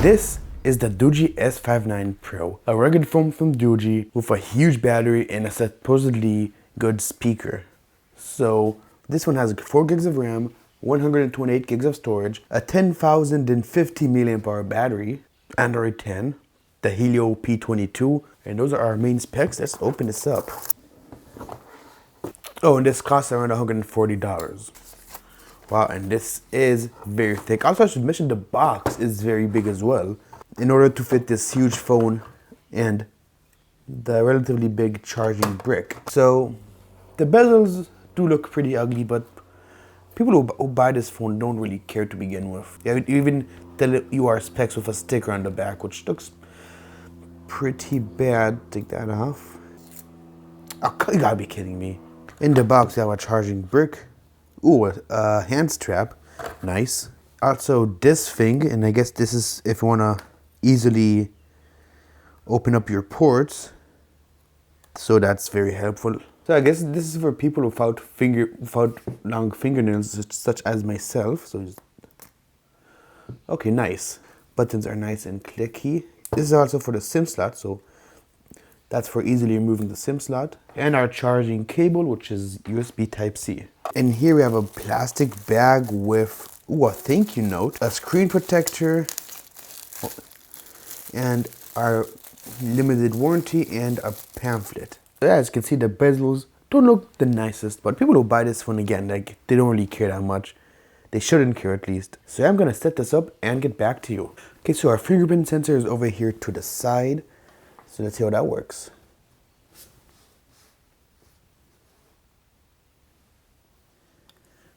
This is the Doogee S59 Pro, a rugged phone from Doogee with a huge battery and a supposedly good speaker. So this one has 4 gigs of RAM, 128 gigs of storage, a 10,050 mAh battery, Android 10, the Helio P22, and those are our main specs. Let's open this up. Oh, and this costs around $140. Wow, and this is very thick. Also, I should mention the box is very big as well in order to fit this huge phone and the relatively big charging brick. So the bezels do look pretty ugly, but people who buy this phone don't really care to begin with. They even tell you our specs with a sticker on the back, which looks pretty bad. Take that off. Oh, you gotta be kidding me. In the box, we have a charging brick. Ooh, a hand strap. Nice. Also, this thing, and I guess this is if you wanna easily open up your ports. So that's very helpful. So I guess this is for people without long fingernails, such as myself. So okay, nice. Buttons are nice and clicky. This is also for the SIM slot, so that's for easily removing the SIM slot. And our charging cable, which is USB Type-C. And here we have a plastic bag with a thank you note, a screen protector, and our limited warranty, and a pamphlet. As you can see, the bezels don't look the nicest, but people who buy this phone, again, like, they don't really care that much. They shouldn't care, at least. So I'm gonna set this up and get back to you. Okay, so our fingerprint sensor is over here to the side. So let's see how that works.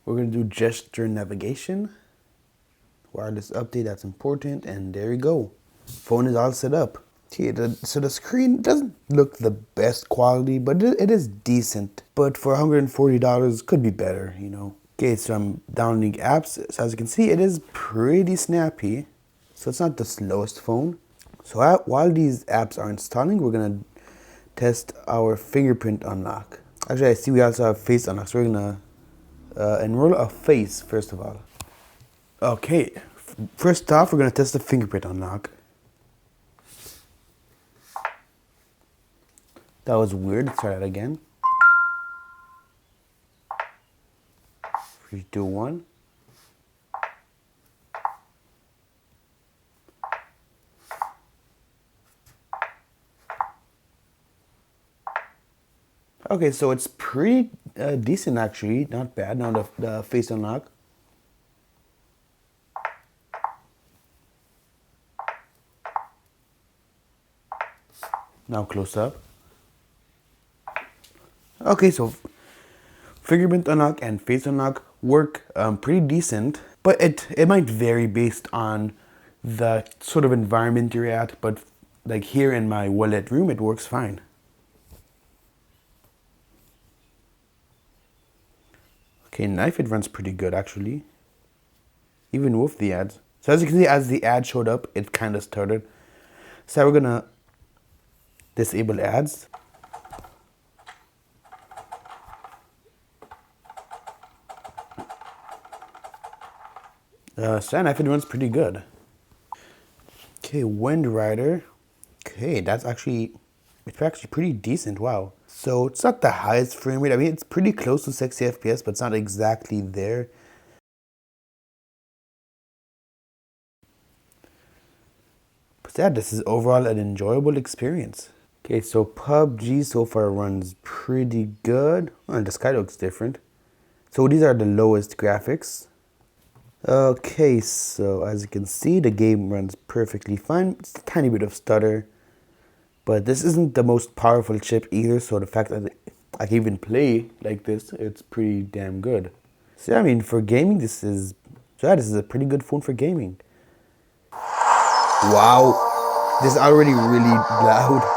We're gonna do gesture navigation. Wireless update, that's important, and there you go. Phone is all set up. Okay, so the screen doesn't look the best quality, but it is decent. But for $140, could be better, you know. Okay, so I'm downloading apps. So as you can see, it is pretty snappy. So it's not the slowest phone. So while these apps are installing, we're gonna test our fingerprint unlock. Actually, I see we also have face unlock, so we're gonna enroll a face first of all. Okay, first off, we're gonna test the fingerprint unlock. That was weird. Let's try that again. 3, 2, 1. Okay, so it's pretty decent actually, not bad. Now the face unlock. Now close up. Okay, so fingerprint unlock and face unlock work pretty decent, but it might vary based on the sort of environment you're at, but like here in my well-lit room, it works fine. Okay, knife, it runs pretty good actually, even with the ads. So as you can see, as the ad showed up, it kind of started. So we're gonna disable ads. Knife, it runs pretty good. Okay, Wind Rider. Okay, it's actually pretty decent, wow. So it's not the highest frame rate. I mean, it's pretty close to 60 FPS, but it's not exactly there. But yeah, this is overall an enjoyable experience. Okay, so PUBG so far runs pretty good. Well, the sky looks different. So these are the lowest graphics. Okay, so as you can see, the game runs perfectly fine. It's a tiny bit of stutter, but this isn't the most powerful chip either, so the fact that I can even play like this, it's pretty damn good. So yeah, I mean, for gaming, this is a pretty good phone for gaming. Wow, this is already really loud.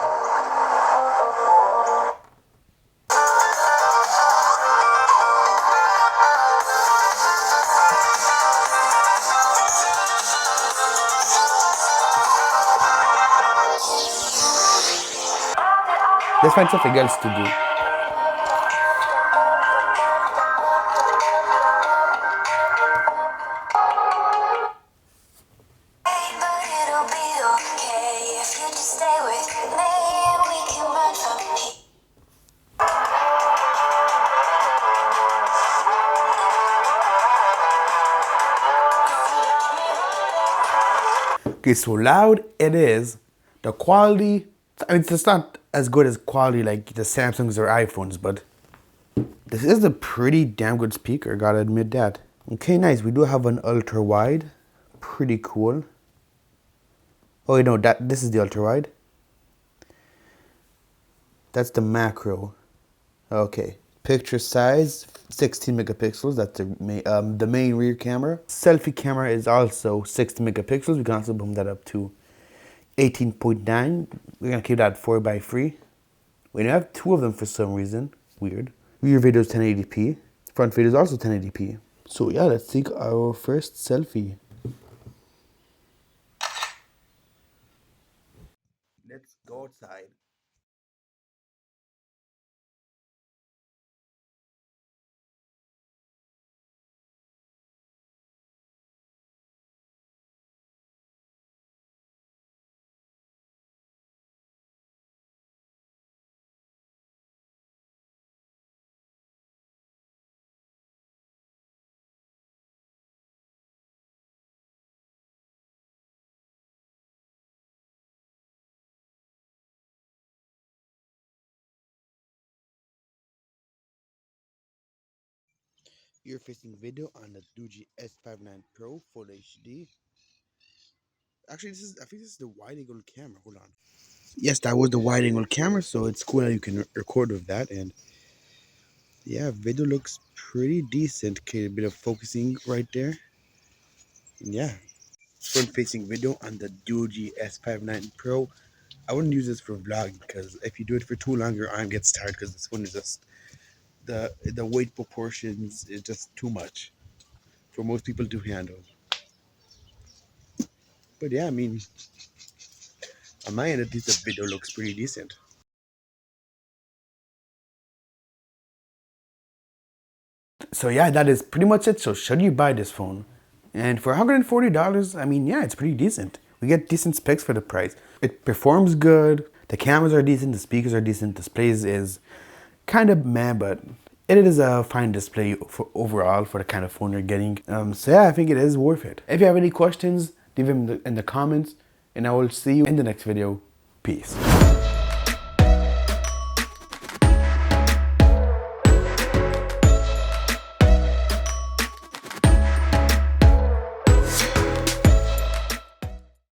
Let's find something else to do. Okay, so loud it is. The quality, I mean, it's not as good as quality like the Samsungs or iPhones, but this is a pretty damn good speaker, gotta admit that. Okay, nice. We do have an ultra wide. Pretty cool. Oh, you know, this is the ultra wide. That's the macro. Okay. Picture size 16 megapixels. That's the main rear camera. Selfie camera is also 60 megapixels. We can also boom that up to 18.9. We're gonna keep that 4x3. We have two of them for some reason. Weird. Rear video is 1080p. Front video is also 1080p. So yeah, let's take our first selfie. Let's go outside. You're facing video on the Doogee S59 Pro Full HD. Actually, I think this is the wide angle camera. Hold on. Yes, that was the wide angle camera, so it's cool that you can record with that. And yeah, video looks pretty decent. Okay, a bit of focusing right there. And yeah, front facing video on the Doogee S59 Pro. I wouldn't use this for vlogging because if you do it for too long, your arm gets tired because this one is just the weight proportions is just too much for most people to handle. But yeah, I mean, on my end, at least the video looks pretty decent. So yeah, that is pretty much it. So should you buy this phone? And for $140, I mean, yeah, it's pretty decent. We get decent specs for the price. It performs good. The cameras are decent. The speakers are decent. Displays is kind of meh, but it is a fine display for overall for the kind of phone you're getting. So yeah, I think it is worth it. If you have any questions, leave them in the comments, and I will see you in the next video. Peace.